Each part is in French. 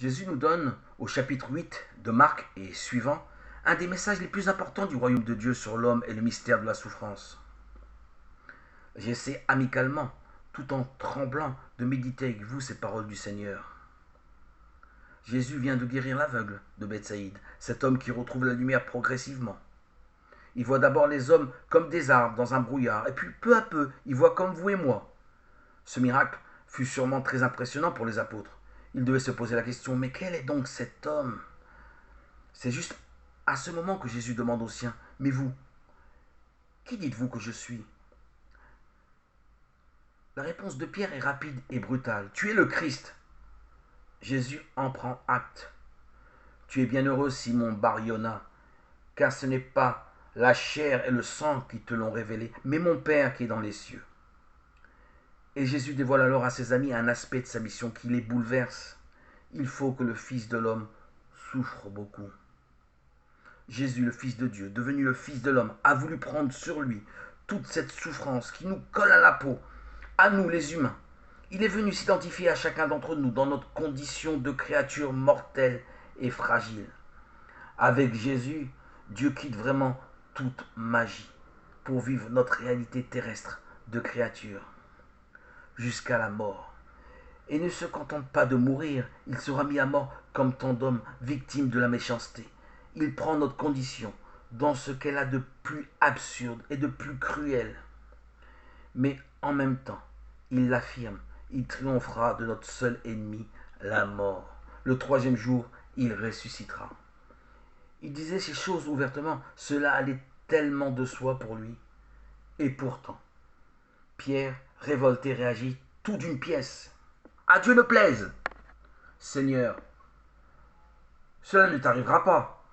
Jésus nous donne, au chapitre 8 de Marc et suivant, un des messages les plus importants du royaume de Dieu sur l'homme et le mystère de la souffrance. J'essaie amicalement, tout en tremblant, de méditer avec vous ces paroles du Seigneur. Jésus vient de guérir l'aveugle de Bethsaïde, cet homme qui retrouve la lumière progressivement. Il voit d'abord les hommes comme des arbres dans un brouillard, et puis peu à peu, il voit comme vous et moi. Ce miracle fut sûrement très impressionnant pour les apôtres. Ils devaient se poser la question, mais quel est donc cet homme? C'est juste à ce moment que Jésus demande aux siens, mais vous, qui dites-vous que je suis? La réponse de Pierre est rapide et brutale. Tu es le Christ. Jésus en prend acte. Tu es bienheureux, Simon Bar-Yona, car ce n'est pas la chair et le sang qui te l'ont révélé, mais mon Père qui est dans les cieux. Et Jésus dévoile alors à ses amis un aspect de sa mission qui les bouleverse. Il faut que le Fils de l'homme souffre beaucoup. Jésus, le Fils de Dieu, devenu le Fils de l'homme, a voulu prendre sur lui toute cette souffrance qui nous colle à la peau, à nous les humains. Il est venu s'identifier à chacun d'entre nous dans notre condition de créature mortelle et fragile. Avec Jésus, Dieu quitte vraiment toute magie pour vivre notre réalité terrestre de créature jusqu'à la mort. Et ne se contente pas de mourir, il sera mis à mort comme tant d'hommes victimes de la méchanceté. Il prend notre condition dans ce qu'elle a de plus absurde et de plus cruel. Mais en même temps, il l'affirme, il triomphera de notre seul ennemi, la mort. Le troisième jour, il ressuscitera. Il disait ces choses ouvertement, cela allait tellement de soi pour lui. Et pourtant, Pierre, révolté, réagit tout d'une pièce. À Dieu ne plaise, Seigneur, cela ne t'arrivera pas.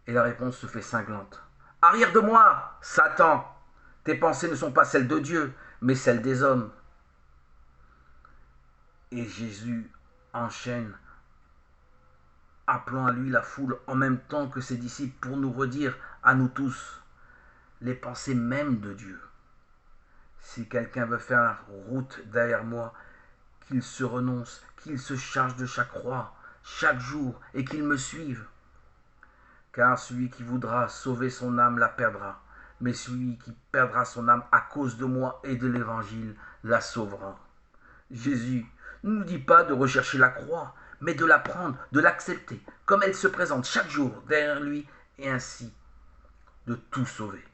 Et la réponse se fait cinglante. Arrière de moi, Satan, tes pensées ne sont pas celles de Dieu, mais celles des hommes. Et Jésus enchaîne, appelant à lui la foule en même temps que ses disciples pour nous redire à nous tous les pensées mêmes de Dieu. Si quelqu'un veut faire route derrière moi, qu'il se renonce, qu'il se charge de chaque croix, chaque jour, et qu'il me suive. Car celui qui voudra sauver son âme la perdra, mais celui qui perdra son âme à cause de moi et de l'Évangile la sauvera. Jésus ne nous dit pas de rechercher la croix, mais de la prendre, de l'accepter, comme elle se présente chaque jour derrière lui, et ainsi de tout sauver.